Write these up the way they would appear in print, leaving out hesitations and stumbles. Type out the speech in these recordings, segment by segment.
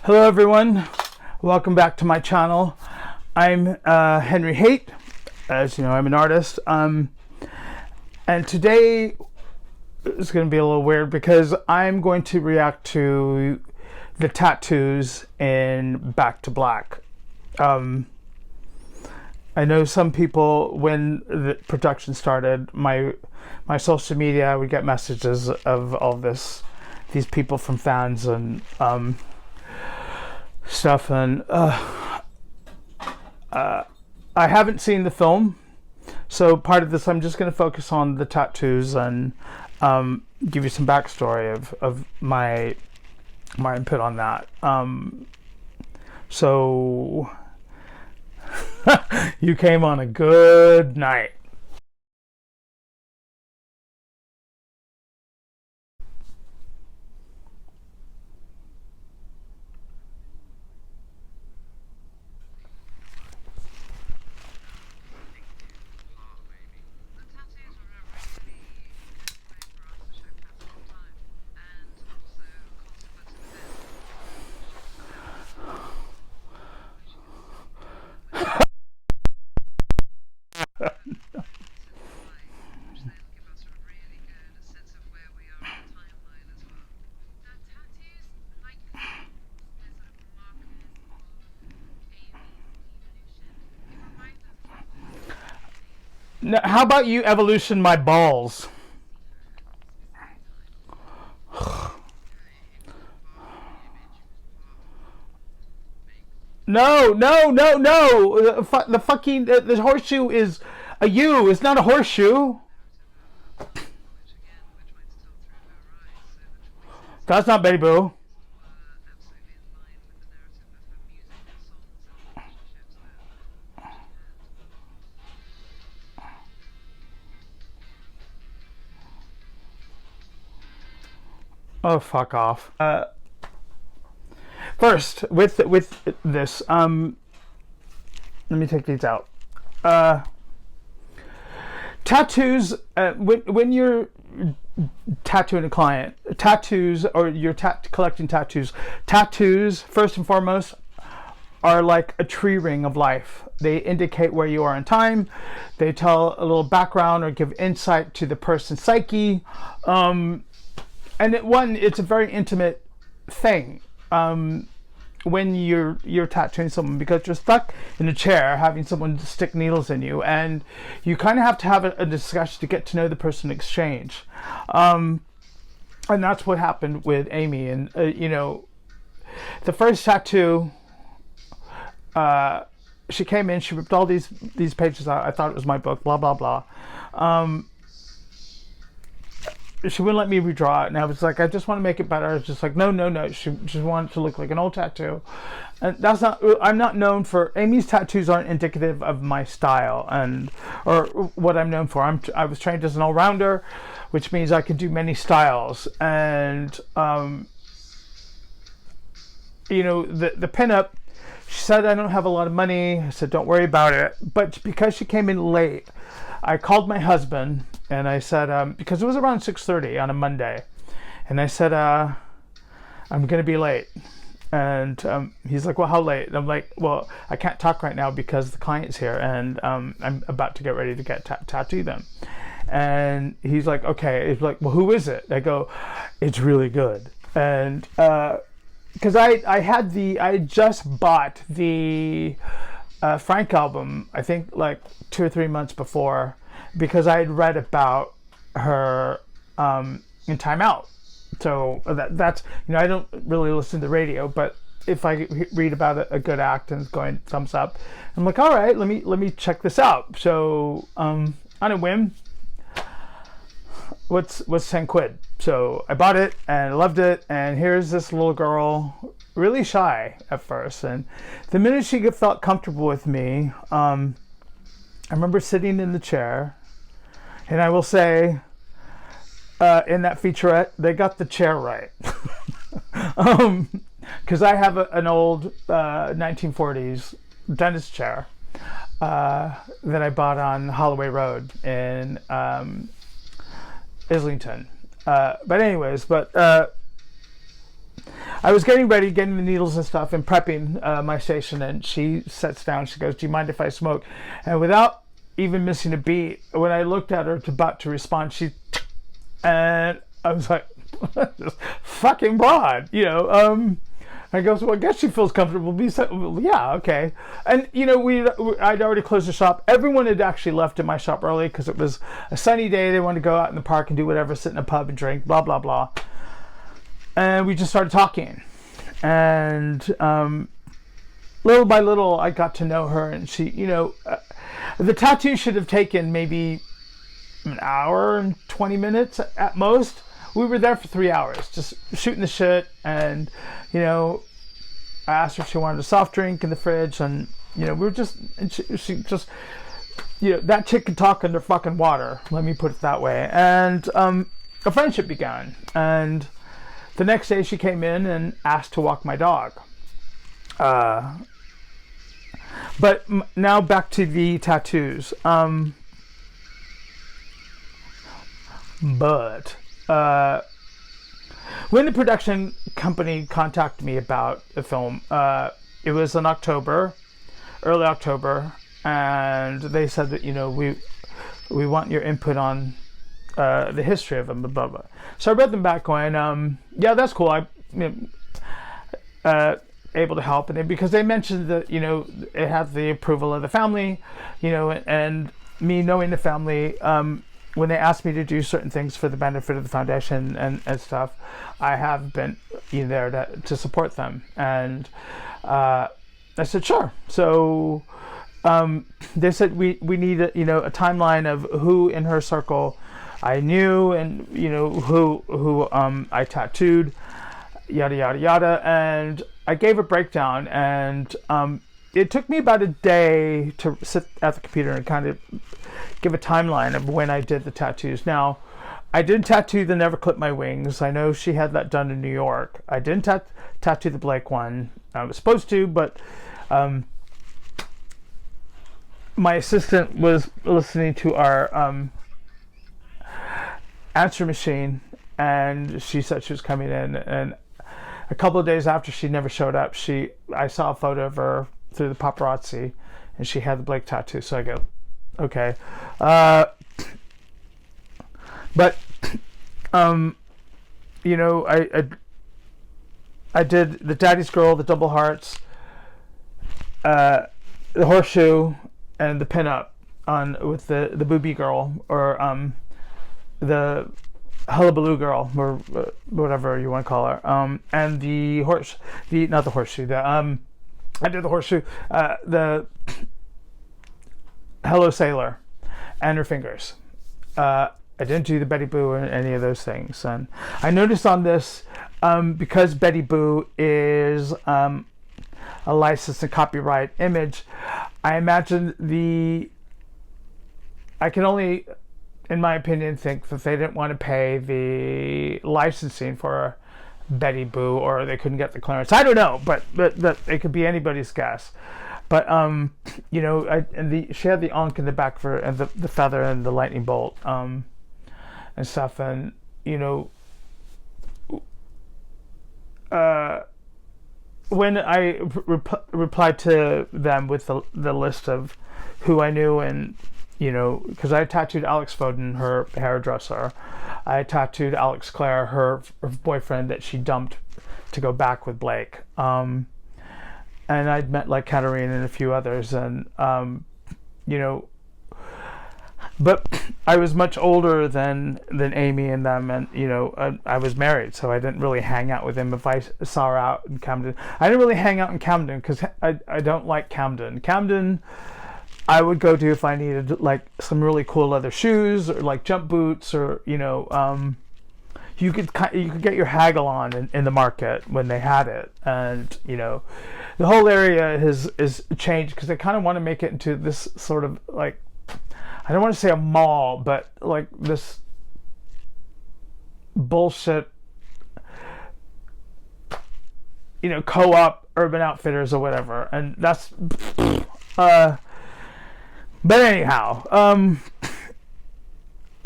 Hello everyone, welcome back to my channel. I'm Henry Haight. As you know, I'm an artist, and today is going to be a little weird because I'm going to react to the tattoos in Back to Black. I know some people, when the production started, my social media, I would get messages of all these people from fans and stuff, and I haven't seen the film, so part of this I'm just going to focus on the tattoos and give you some backstory of my input on that. So you came on a good night. Now, how about you evolution my balls? No. The fucking the horseshoe is a U. It's not a horseshoe. That's not Betty Boo. Oh, fuck off. First, with this, let me take these out. Tattoos, when you're tattooing a client, tattoos, or you're collecting tattoos, first and foremost, are like a tree ring of life. They indicate where you are in time. They tell a little background or give insight to the person's psyche. And it's a very intimate thing when you're tattooing someone, because you're stuck in a chair having someone stick needles in you, and you kind of have to have a discussion to get to know the person in exchange. And that's what happened with Amy. And you know, the first tattoo, she came in, she ripped all these pages out. I thought it was my book, blah blah blah. She wouldn't let me redraw it, and I was like, I just want to make it better. I was just like, no. She just wanted to look like an old tattoo, and that's not. I'm not known for. Amy's tattoos aren't indicative of my style or what I'm known for. I was trained as an all-rounder, which means I can do many styles. And you know, the pinup. She said, I don't have a lot of money. I said, don't worry about it. But because she came in late, I called my husband and I said, because it was around 6:30 on a Monday, and I said, I'm going to be late. And he's like, well, how late? And I'm like, well, I can't talk right now because the client's here, and I'm about to get ready to tattoo them. And he's like, okay. He's like, well, who is it? I go, it's really good. And because I had just bought the Frank album, I think like 2 or 3 months before, because I had read about her in Time Out. So that's, you know, I don't really listen to radio, but if I read about a good act and it's going thumbs up, I'm like, all right, let me check this out. So on a whim, what's 10 quid? So I bought it and I loved it. And here's this little girl, really shy at first, and the minute she felt comfortable with me, I remember sitting in the chair, and I will say, in that featurette, they got the chair right. Because I have an old 1940s dentist chair that I bought on Holloway Road in Islington. But anyways, I was getting ready, getting the needles and stuff, and prepping my station. And she sits down. She goes, "Do you mind if I smoke?" And without even missing a beat, when I looked at her about to respond, and I was like, "This fucking broad," you know. I goes, "Well, I guess she feels comfortable." Yeah, okay. And you know, I'd already closed the shop. Everyone had actually left in my shop early because it was a sunny day. They wanted to go out in the park and do whatever, sit in a pub and drink, blah blah blah. And we just started talking, and little by little, I got to know her. And she, you know, the tattoo should have taken maybe an hour and 20 minutes at most. We were there for 3 hours, just shooting the shit, and you know, I asked her if she wanted a soft drink in the fridge, and you know, we were just, and she just, you know, that chick could talk under fucking water. Let me put it that way. And a friendship began. And the next day, she came in and asked to walk my dog. But now back to the tattoos. When the production company contacted me about the film, it was in October, early October, and they said that, you know, we want your input on the history of them, blah, blah, blah. So I read them back going, yeah, that's cool. Able to help, and because they mentioned that, you know, it had the approval of the family, you know, and me knowing the family, when they asked me to do certain things for the benefit of the foundation and stuff, I have been there to support them. And I said, sure. So they said we need a timeline of who in her circle I knew, and you know who I tattooed, yada yada yada. And I gave a breakdown, and it took me about a day to sit at the computer and kind of give a timeline of when I did the tattoos. Now, I didn't tattoo the Never Clip My Wings. I know she had that done in New York. I didn't tattoo the Blake one. I was supposed to, but my assistant was listening to our answer machine, and she said she was coming in, and a couple of days after she never showed up, I saw a photo of her through the paparazzi, and she had the Blake tattoo. So I go, okay. But you know, I did the Daddy's Girl, the double hearts, the horseshoe, and the pinup with the booby girl, or the hullabaloo girl, or whatever you want to call her, and not the horseshoe, I did the horseshoe, the Hello Sailor, and her fingers. I didn't do the Betty Boo or any of those things. And I noticed on this, because Betty Boo is a licensed and copyright image, I imagine I can only, in my opinion, think that they didn't want to pay the licensing for Betty Boo, or they couldn't get the clearance. I don't know, but it could be anybody's guess. But you know, she had the ankh in the back and the feather and the lightning bolt and stuff, and you know, when I replied to them with the list of who I knew, and you know, because I tattooed Alex Foden, her hairdresser. I tattooed Alex Clare, her boyfriend that she dumped to go back with Blake. And I'd met like Katarina and a few others, and you know, but I was much older than Amy and them, and you know, I was married, so I didn't really hang out with them. If I saw her out in Camden, I didn't really hang out in Camden because I don't like Camden. Camden, I would go to if I needed like some really cool leather shoes, or like jump boots, or you know, you could get your haggle on in the market when they had it. And you know, the whole area is changed because they kind of want to make it into this sort of like, I don't want to say a mall, but like this bullshit, you know, co-op Urban Outfitters or whatever. And that's but anyhow,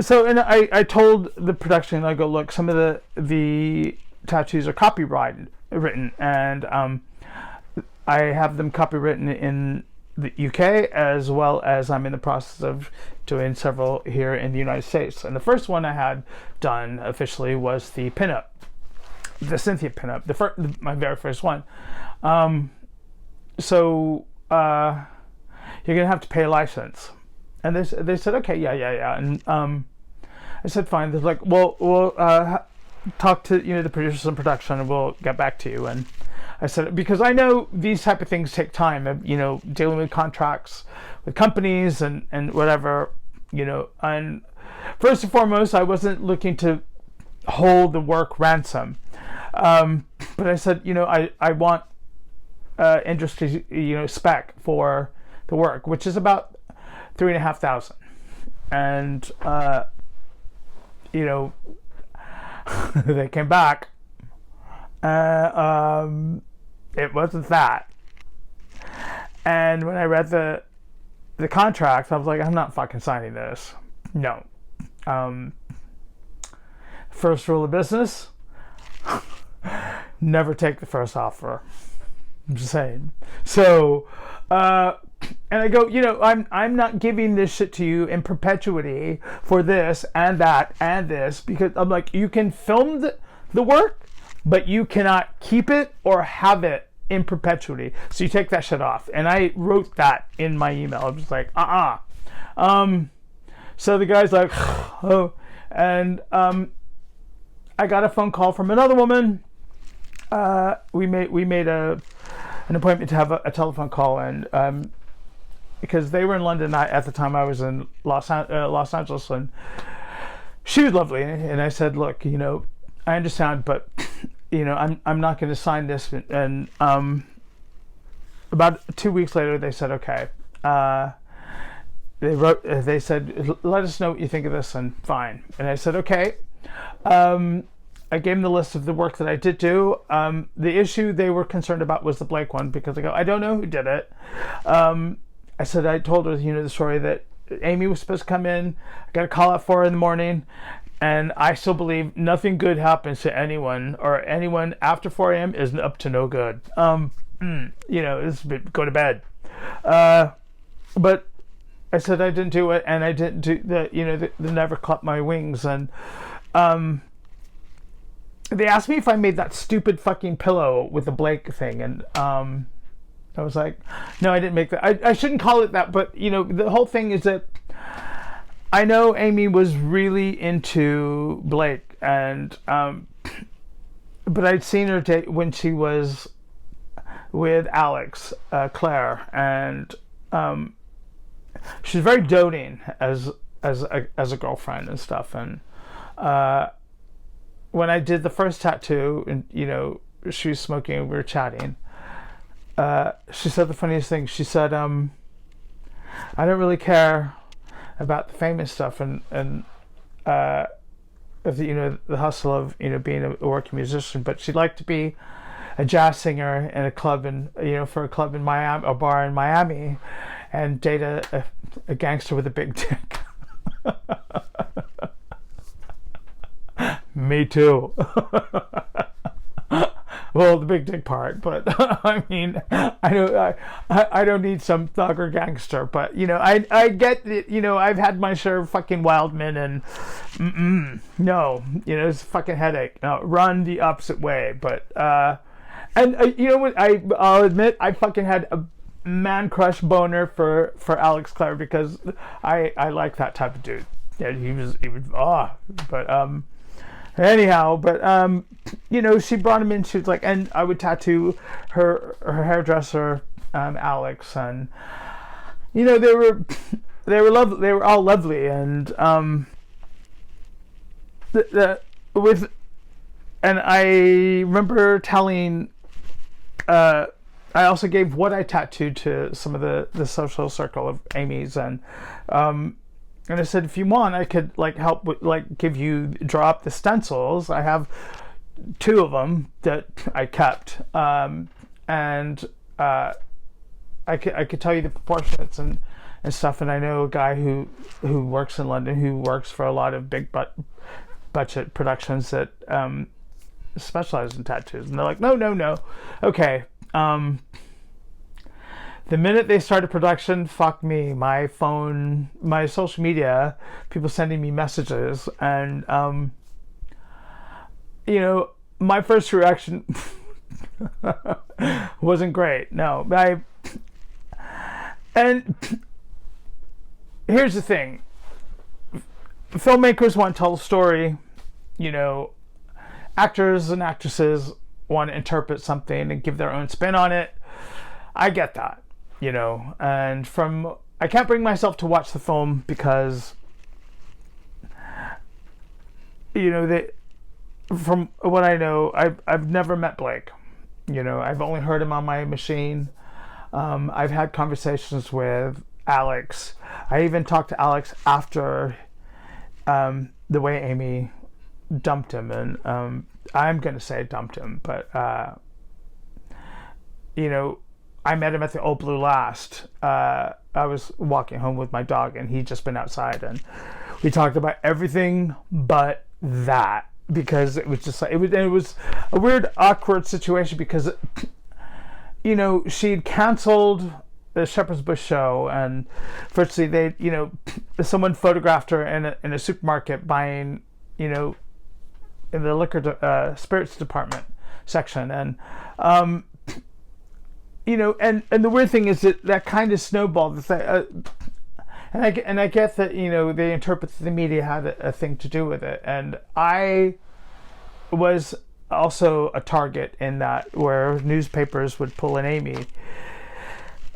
so, and I told the production, I go, look, some of the tattoos are copyrighted written, and I have them copywritten in the UK, as well as I'm in the process of doing several here in the United States. And the first one I had done officially was the pinup, the Cynthia pinup, my very first one. So you're gonna have to pay a license. And they said, okay, yeah. And I said, fine. They're like, well, we'll talk to the producers and production, and we'll get back to you. And I said, because I know these type of things take time, dealing with contracts with companies and whatever, and first and foremost, I wasn't looking to hold the work ransom. But I said, I want industry, spec for the work, which is about $3,500. And, they came back. It wasn't that. And when I read the contract, I was like, I'm not fucking signing this. No. First rule of business, never take the first offer. I'm just saying. So, and I go, I'm not giving this shit to you in perpetuity for this and that and this, because I'm like, you can film the work, but you cannot keep it or have it in perpetuity. So you take that shit off. And I wrote that in my email. I was like, so the guy's like, oh, and I got a phone call from another woman. We made an appointment to have a telephone call, and because they were in London at the time, I was in Los Angeles, and she was lovely. And I said, look, I understand, but I'm not going to sign this. And about 2 weeks later, they said, okay. They said, let us know what you think of this, and fine. And I said, okay. I gave them the list of the work that I did do. The issue they were concerned about was the Blake one, because I go, I don't know who did it. I said, I told her, the story that Amy was supposed to come in. I got a call at 4 in, and I still believe nothing good happens to anyone, or anyone after 4 a.m. is up to no good. Go to bed. But I said I didn't do it, and I didn't do the never clap my wings. And they asked me if I made that stupid fucking pillow with the Blake thing, and I was like, no, I didn't make that. I shouldn't call it that, but the whole thing is that I know Amy was really into Blake, and but I'd seen her when she was with Alex Clare, and she's very doting as a girlfriend and stuff. And when I did the first tattoo, and she was smoking and we were chatting, she said the funniest thing. She said, I don't really care about the famous stuff and of the hustle of being a working musician, but she'd like to be a jazz singer in a club for a club in Miami, a bar in Miami, and date a gangster with a big dick. Me too. Well, the big dick part, but I mean, I don't need some thug or gangster, but I get it. I've had my share of fucking wild men, and no, it's a fucking headache. No, run the opposite way. But and what? I'll admit, I fucking had a man crush boner for Alex Clare, because I like that type of dude. Yeah, he was but anyhow, but she brought him in. She was like, and I would tattoo her hairdresser, Alex, and they were lovely. They were all lovely, and and I remember telling. I also gave what I tattooed to some of the social circle of Amy's, and I said, if you want, I could help with draw up the stencils. I have 2 of them that I kept, and I could tell you the proportions and stuff. And I know a guy who works in London, who works for a lot of big budget productions, that specialize in tattoos. And they're like, no, no, no. Okay. The minute they started production, fuck me. My phone, my social media, people sending me messages. And, you know, my first reaction wasn't great. No. And here's the thing. Filmmakers want to tell a story. You know, actors and actresses want to interpret something and give their own spin on it. I get that, you know, and I can't bring myself to watch the film because, you know, from what I know, I've never met Blake. You know, I've only heard him on my machine. I've had conversations with Alex. I even talked to Alex after the way Amy dumped him, and I'm going to say dumped him, but you know, I met him at the Old Blue last. I was walking home with my dog, and he'd just been outside, and we talked about everything but that, because it was just like it was a weird, awkward situation because, you know, she'd canceled the Shepherd's Bush show, and virtually they, you know, someone photographed her in a supermarket buying, you know, in the liquor spirits department section, and you know, and the weird thing is that kind of snowballed. And I get that, you know, they interpret the media had a thing to do with it, and I was also a target in that, where newspapers would pull in Amy.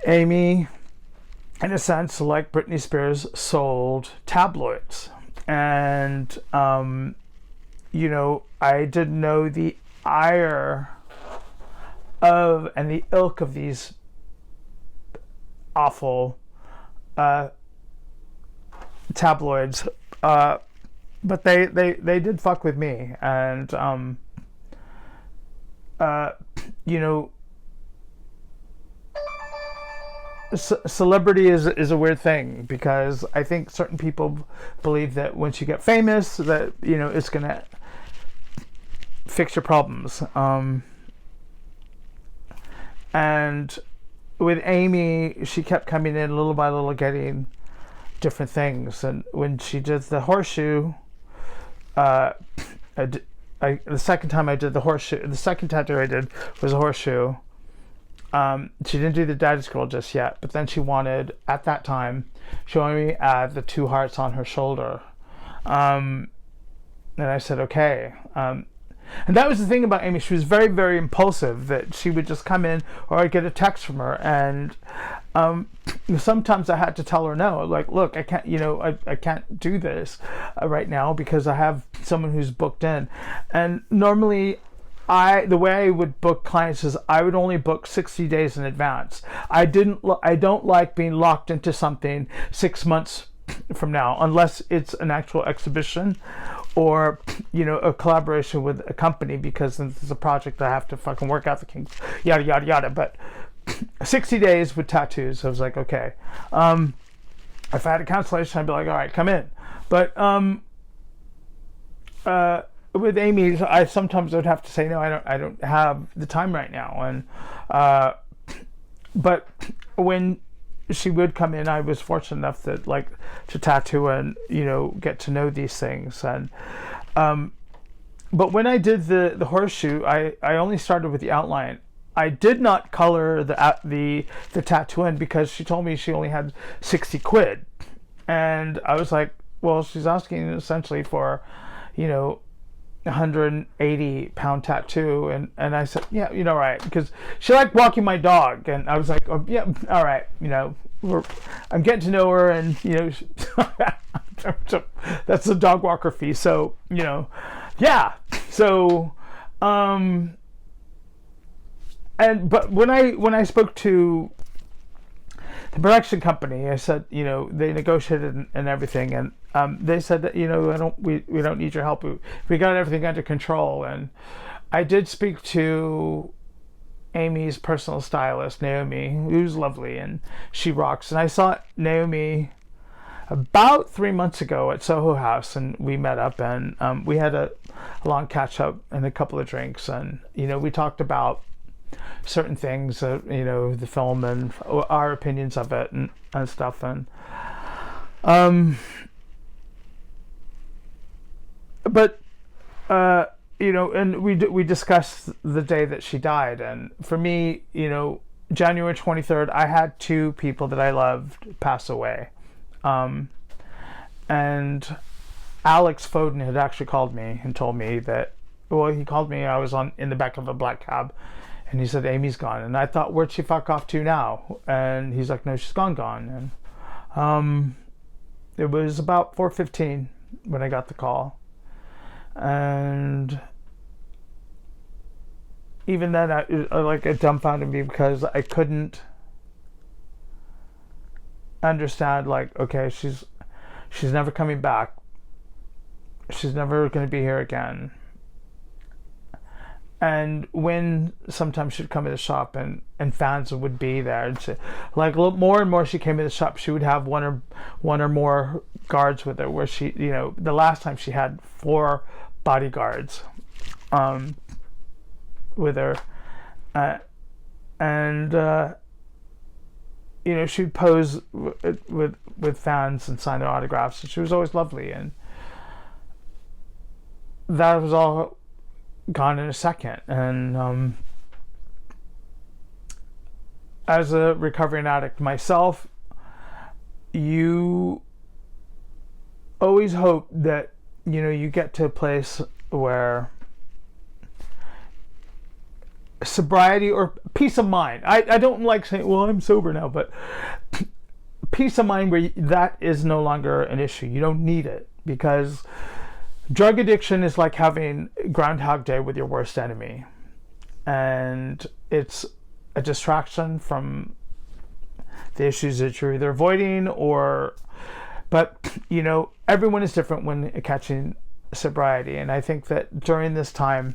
Amy, in a sense, like Britney Spears, sold tabloids, and you know, I didn't know the ire of and the ilk of these awful tabloids, but they did fuck with me, and you know, celebrity is a weird thing, because I think certain people believe that once you get famous, that, you know, it's gonna fix your problems. And with Amy, she kept coming in little by little, getting different things. And when she did the horseshoe, the second time I did the horseshoe, the second tattoo I did was a horseshoe. She didn't do the daddy's girl just yet, but then she wanted, at that time, showing me the two hearts on her shoulder. And I said, okay. And that was the thing about Amy. She was very, very impulsive, that she would just come in, or I'd get a text from her, and sometimes I had to tell her no, like, look, I can't, you know, I can't do this right now because I have someone who's booked in. And normally the way I would book clients is I would only book 60 days in advance. I don't like being locked into something 6 months from now, unless it's an actual exhibition or, you know, a collaboration with a company, because this is a project I have to fucking work out the kinks, yada yada yada. But 60 days with tattoos, I was like, okay. If I had a cancellation, I'd be like, all right, come in. But with Amy, I sometimes would have to say no. I don't have the time right now. And but when she would come in, I was fortunate enough that, like, to tattoo and, you know, get to know these things. And but when I did the horseshoe, I only started with the outline. I did not color the tattoo in, because she told me she only had 60 quid, and I was like, well, she's asking essentially for, you know, 180-pound tattoo, and I said, yeah, you know, right, because she liked walking my dog, and I was like, oh yeah, all right, you know, I'm getting to know her, and, you know, that's the dog walker fee, so, you know, yeah, so but when I spoke to the production company, I said, you know, they negotiated and everything, and they said that, you know, we don't need your help. We got everything under control. And I did speak to Amy's personal stylist, Naomi, who's lovely, and she rocks. And I saw Naomi about 3 months ago at Soho House, and we met up, and we had a long catch up and a couple of drinks, and we talked about certain things, the film and our opinions of it and stuff, and but and we discussed the day that she died, and for me, January 23rd, I had two people that I loved pass away. And Alex Foden had actually called me and told me that, he called me, I was in the back of a black cab, and he said, Amy's gone. And I thought, where'd she fuck off to now? And he's like, no, she's gone. And it was about 4:15 when I got the call. And even then, it dumbfounded me because I couldn't understand, okay, she's never coming back. She's never going to be here again. And when sometimes she'd come in the shop and fans would be there, and more and more she came in the shop, she would have one or more guards with her, where she, the last time she had 4 bodyguards with her, and she'd pose with fans and sign their autographs, and she was always lovely, and that was all gone in a second. And as a recovering addict myself, you always hope that you get to a place where sobriety or peace of mind, I don't like saying, well, I'm sober now, but peace of mind where that is no longer an issue. You don't need it, because drug addiction is like having Groundhog Day with your worst enemy, and it's a distraction from the issues that you're either avoiding but everyone is different when catching sobriety. And I think that during this time,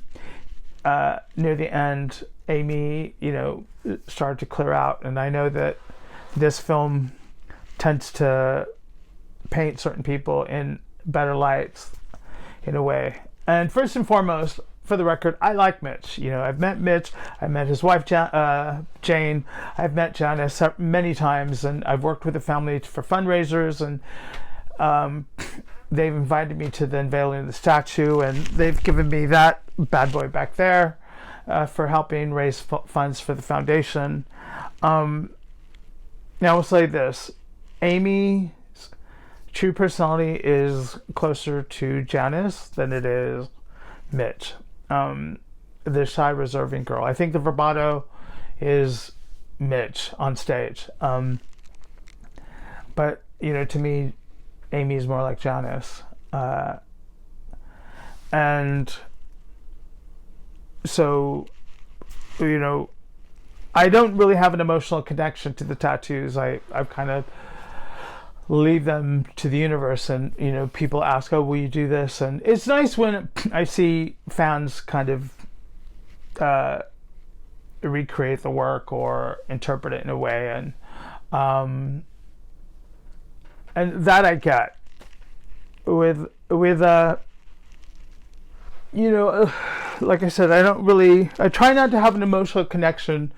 near the end, Amy, started to clear out, and I know that this film tends to paint certain people in better lights, in a way. And first and foremost, for the record, I like Mitch. I've met Mitch. I met his wife, Jane. I've met Janice many times, and I've worked with the family for fundraisers, and they've invited me to the unveiling of the statue, and they've given me that bad boy back there for helping raise funds for the foundation. Now, I'll say this. Amy's true personality is closer to Janice than it is Mitch, the shy, reserving girl. I think the bravado is Mitch on stage. But, to me, Amy is more like Janice. And so, I don't really have an emotional connection to the tattoos. I've kind of leave them to the universe, and people ask, oh, will you do this? And it's nice when I see fans kind of recreate the work or interpret it in a way, and that I get with like I said, I try not to have an emotional connection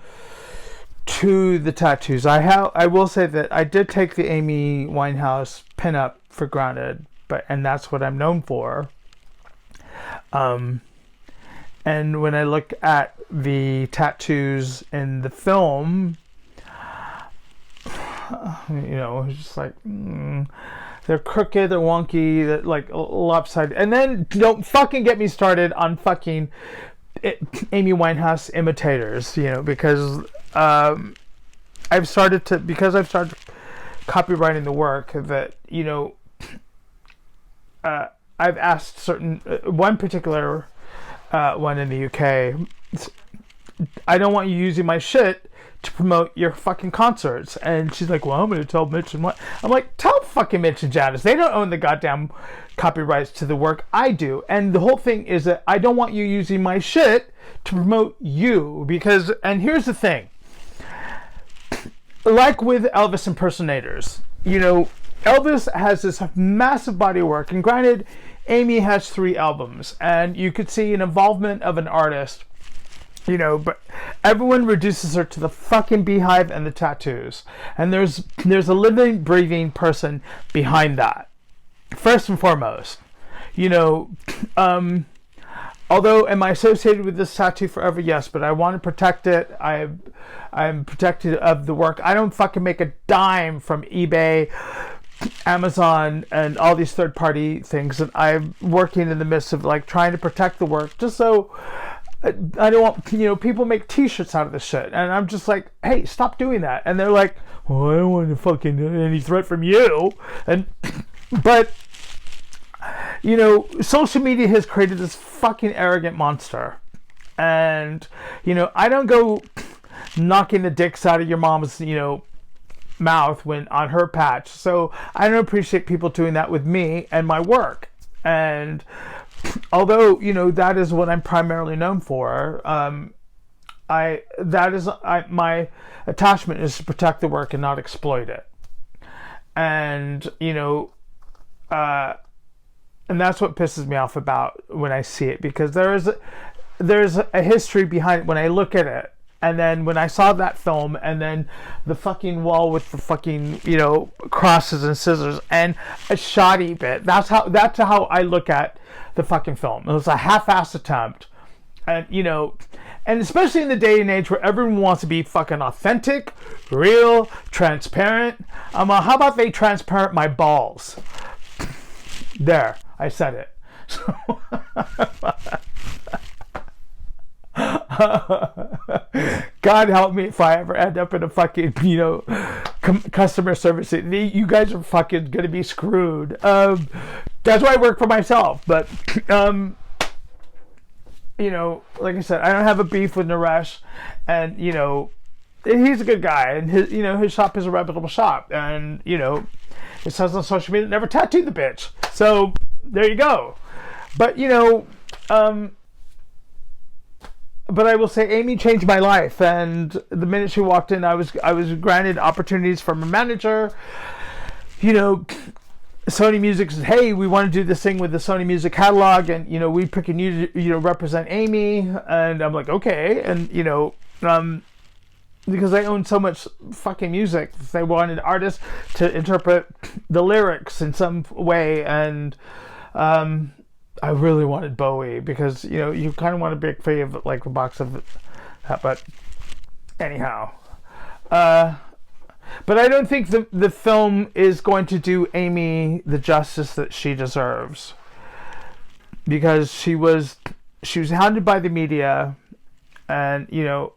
to the tattoos. I will say that I did take the Amy Winehouse pinup for granted, and that's what I'm known for. And when I look at the tattoos in the film, it's just like they're crooked, they're wonky, they're like lopsided. And then don't fucking get me started on fucking Amy Winehouse imitators, because I've started copywriting the work that, I've asked certain, one particular one in the UK, I don't want you using my shit to promote your fucking concerts. And she's like, well, I'm going to tell Mitch and what. I'm like, tell fucking Mitch and Janice. They don't own the goddamn copyrights to the work. I do. And the whole thing is that I don't want you using my shit to promote you, because, and here's the thing, like with Elvis impersonators, Elvis has this massive body of work, and granted, Amy has 3 albums, and you could see an involvement of an artist, you know, but everyone reduces her to the fucking beehive and the tattoos, and there's a living, breathing person behind that, first and foremost, you know. Although, am I associated with this tattoo forever? Yes, but I want to protect it. I'm protected of the work. I don't fucking make a dime from eBay, Amazon, and all these third-party things, and I'm working in the midst of like trying to protect the work, just so I don't want, you know, people make T-shirts out of this shit, and I'm just like, hey, stop doing that, and they're like, well, I don't want to fucking any threat from you, and but you know, social media has created this fucking arrogant monster, and you know, I don't go knocking the dicks out of your mom's, you know, mouth when on her patch. So I don't appreciate people doing that with me and my work. And although, you know, that is what I'm primarily known for, my attachment is to protect the work and not exploit it. And you know, and that's what pisses me off about when I see it, because there's a history behind it when I look at it. And then when I saw that film, and then the fucking wall with the fucking, you know, crosses and scissors and a shoddy bit. That's how I look at the fucking film. It was a half-assed attempt, and you know, and especially in the day and age where everyone wants to be fucking authentic, real, transparent. How about they transparent my balls? There, I said it. So God help me if I ever end up in a fucking, you know, customer service. You guys are fucking gonna be screwed. That's why I work for myself. But you know, like I said, I don't have a beef with Naresh, and you know, he's a good guy, and his, you know, his shop is a reputable shop, and you know, it says on social media, never tattooed the bitch. So there you go. But you know, but I will say Amy changed my life, and the minute she walked in, I was granted opportunities from a manager. You know, Sony Music said, hey, we want to do this thing with the Sony Music catalog, and you know, we picking you to, you know, represent Amy. And I'm like, okay. And you know, because they own so much fucking music, they wanted artists to interpret the lyrics in some way. And I really wanted Bowie, because you know, you kind of want to be free of like a box of that. But anyhow, but I don't think the film is going to do Amy the justice that she deserves, because she was hounded by the media, and you know,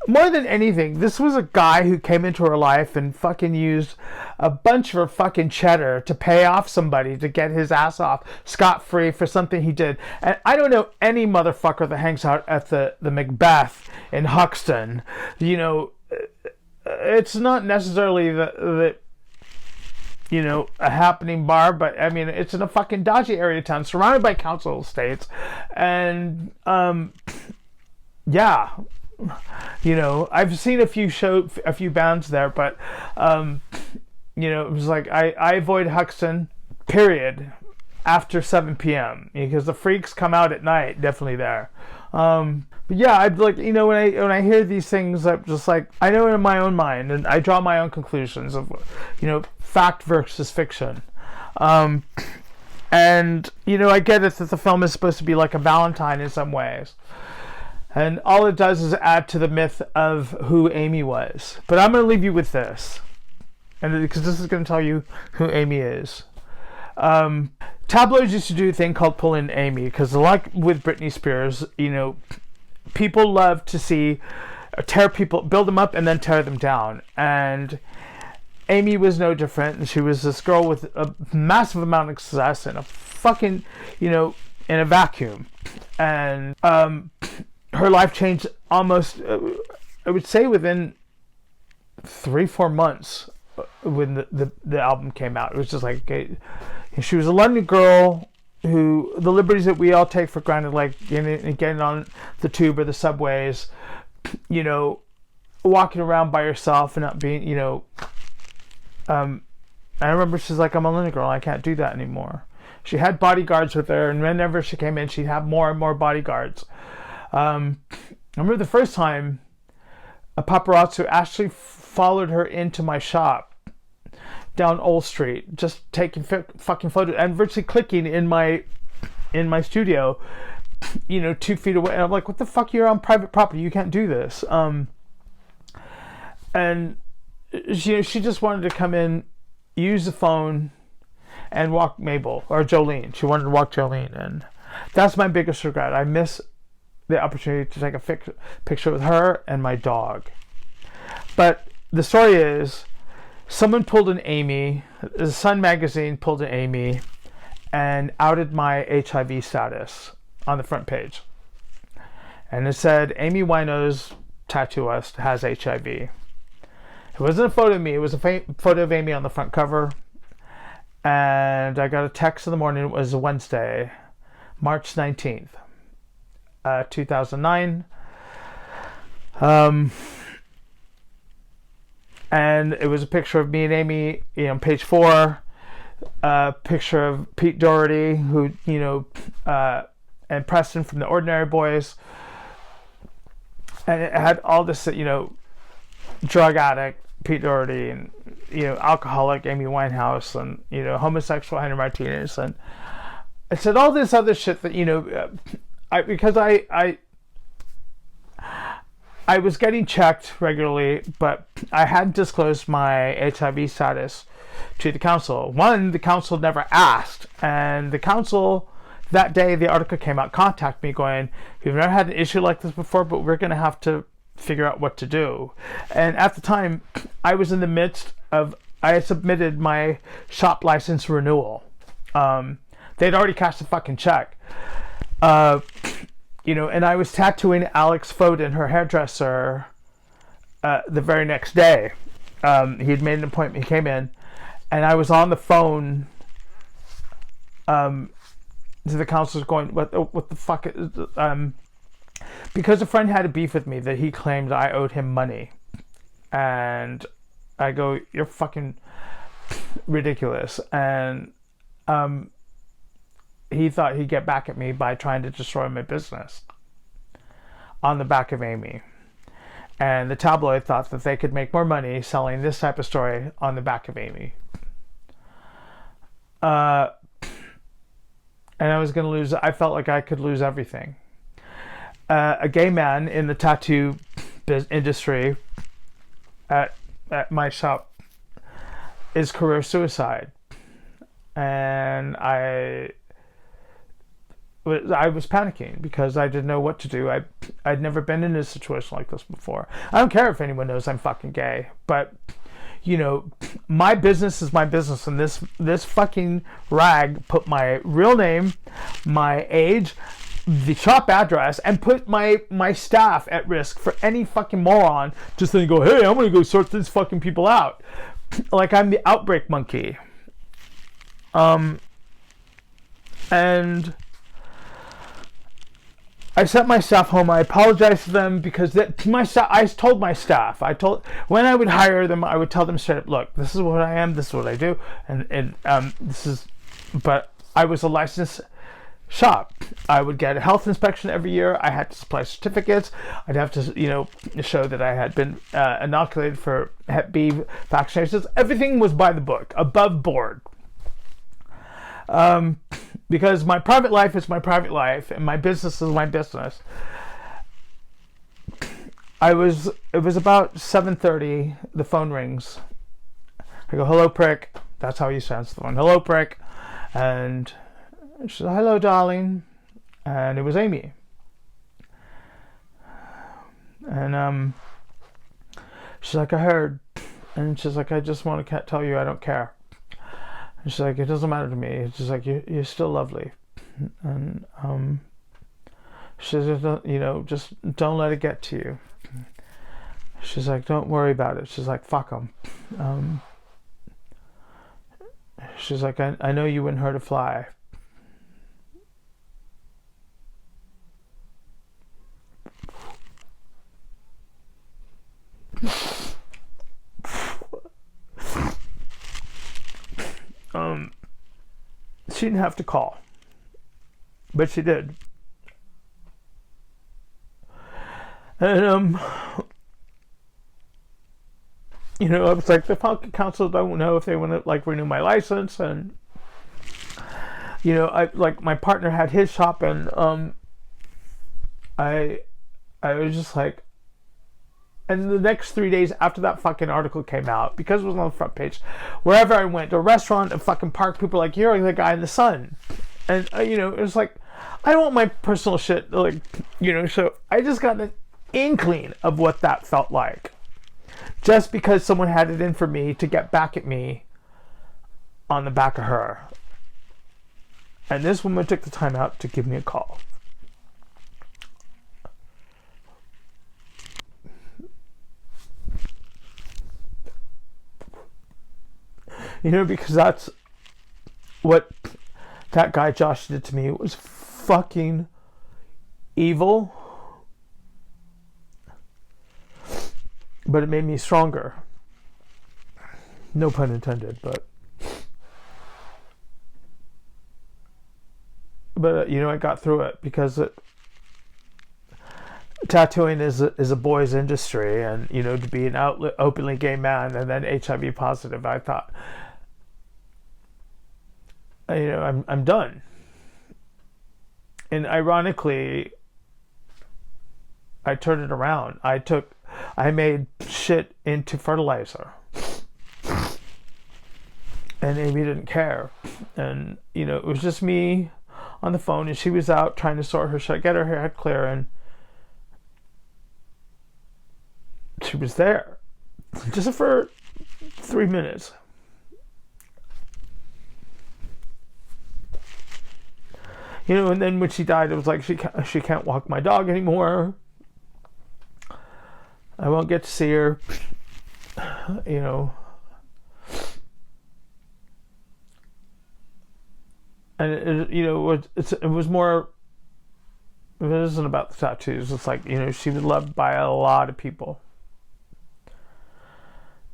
more than anything, this was a guy who came into her life and fucking used a bunch of her fucking cheddar to pay off somebody to get his ass off scot-free for something he did. And I don't know any motherfucker that hangs out at the Macbeth in Huxton. You know, it's not necessarily the you know, a happening bar, but I mean, it's in a fucking dodgy area of town surrounded by council estates. And yeah, you know, I've seen a few bands there, but you know, it was like I avoid Huxton, period, after 7 p.m. because the freaks come out at night, definitely there. But yeah, I'd like, you know, when I hear these things, I'm just like, I know in my own mind, and I draw my own conclusions of, you know, fact versus fiction. And you know, I get it that the film is supposed to be like a Valentine in some ways. And all it does is add to the myth of who Amy was. But I'm going to leave you with this, and because this is going to tell you who Amy is. Tabloids used to do a thing called Pull in Amy, because like with Britney Spears, you know, people love to see tear people, build them up and then tear them down. And Amy was no different. And she was this girl with a massive amount of success and a fucking, you know, in a vacuum. And her life changed almost, I would say, within 3-4 months when the album came out. It was just like, okay, she was a London girl who, the liberties that we all take for granted, like getting on the tube or the subways, you know, walking around by yourself and not being, you know, I remember she's like, I'm a Linda girl. I can't do that anymore. She had bodyguards with her, and whenever she came in, she'd have more and more bodyguards. I remember the first time a paparazzo actually followed her into my shop down Old Street, just taking fucking photos and virtually clicking in my studio, 2 feet away. And I'm like, what the fuck? You're on private property. You can't do this. And she just wanted to come in, use the phone, and walk Mabel or Jolene. She wanted to walk Jolene, and that's my biggest regret. I miss the opportunity to take a picture with her and my dog. But the story is, someone pulled an Amy. The Sun magazine pulled an Amy and outed my HIV status on the front page. And it said, Amy Winehouse, tattooist, has HIV. It wasn't a photo of me. It was a photo of Amy on the front cover. And I got a text in the morning. It was a Wednesday, March 19th, 2009. And it was a picture of me and Amy, page 4. A picture of Pete Doherty, who, and Preston from the Ordinary Boys. And it had all this, drug addict Pete Doherty, and alcoholic Amy Winehouse, and homosexual Henry Martinez, and I said all this other shit that because I was getting checked regularly, but I hadn't disclosed my HIV status to the council. One, the council never asked, and the council that day the article came out contacted me going, we've never had an issue like this before, but we're going to have to figure out what to do. And at the time, I was in the midst of, I had submitted my shop license renewal. They'd already cashed the fucking check. And I was tattooing Alex Foden, her hairdresser, the very next day. He'd made an appointment. He came in, and I was on the phone to the counselors going, what the fuck is, because a friend had a beef with me that he claimed I owed him money. And I go, you're fucking ridiculous. And he thought he'd get back at me by trying to destroy my business on the back of Amy. And the tabloid thought that they could make more money selling this type of story on the back of Amy. And I was going to lose, I felt like I could lose everything. A gay man in the tattoo industry at my shop is career suicide. And I was panicking because I didn't know what to do. I'd never been in a situation like this before. I don't care if anyone knows I'm fucking gay, but my business is my business, and this fucking rag put my real name, my age, the shop address, and put my staff at risk for any fucking moron just then go, hey, I'm gonna go sort these fucking people out, like I'm the outbreak monkey. And I sent my staff home. I apologized to them because I told my staff. When I would hire them, I would tell them straight up, look, this is what I am, this is what I do, and but I was a licensed shop. I would get a health inspection every year. I had to supply certificates. I'd have to, show that I had been inoculated for Hep B vaccinations. Everything was by the book, above board. Because my private life is my private life, and my business is my business. It was about 7:30. The phone rings. I go, hello, prick. That's how you answer the phone. Hello, prick. And she said, hello, darling. And it was Amy. And she's like, I heard. And she's like, I just want to tell you I don't care. And she's like, it doesn't matter to me. It's just like, you're still lovely. And she says, just don't let it get to you. She's like, don't worry about it. She's like, fuck them. She's like, I know you wouldn't hurt a fly. She didn't have to call, but she did. And you know, I was like, the fucking council don't know if they want to like renew my license, and you know, I like my partner had his shop, and I was just like, and the next 3 days after that fucking article came out, because it was on the front page, wherever I went, to a restaurant, a fucking park, people were like, you're like the guy in the sun. And, you know, it was like, I don't want my personal shit, like, you know, so I just got an inkling of what that felt like. Just because someone had it in for me to get back at me on the back of her. And this woman took the time out to give me a call. You know, because that's what that guy Josh did to me. It was fucking evil. But it made me stronger. No pun intended, but you know, I got through it because tattooing is a boys' industry, and you know, to be an openly gay man and then HIV positive, I thought, you know, I'm done. And ironically, I turned it around. I made shit into fertilizer. And Amy didn't care. And, you know, it was just me on the phone, and she was out trying to sort her shit, get her head clear, and she was there. Just for 3 minutes. You know, and then when she died, it was like, she can't walk my dog anymore. I won't get to see her. You know. And it was more. It wasn't about the tattoos. It's like, you know, she was loved by a lot of people,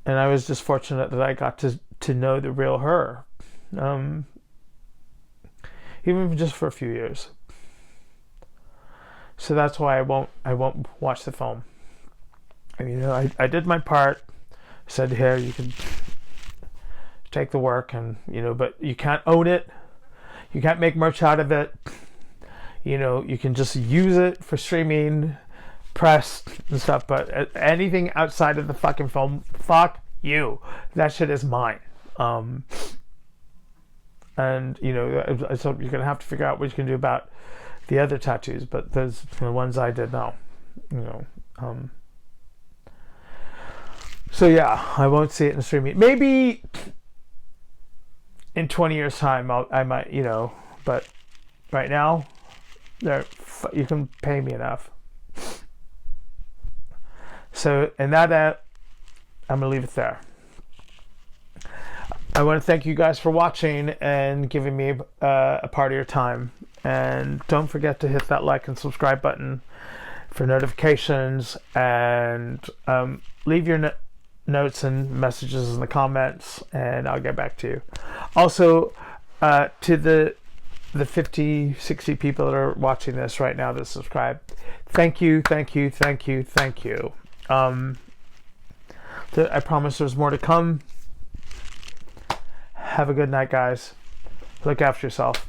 and I was just fortunate that I got to know the real her, even just for a few years. So that's why I won't watch the film. I mean, you know, I did my part. I said, here, you can take the work, and you know, but you can't own it. You can't make merch out of it. You know, you can just use it for streaming, press, and stuff. But anything outside of the fucking film, fuck you. That shit is mine. And, you know, so you're going to have to figure out what you can do about the other tattoos. But those the ones I did now. You know. So, yeah, I won't see it in streaming. Maybe in 20 years' time, I might, you know, but right now, you can pay me enough. So, in that, I'm going to leave it there. I want to thank you guys for watching and giving me a part of your time. And don't forget to hit that like and subscribe button for notifications, and leave your notes and messages in the comments, and I'll get back to you. Also, to the 50, 60 people that are watching this right now that subscribe, thank you. I promise there's more to come. Have a good night, guys. Look after yourself.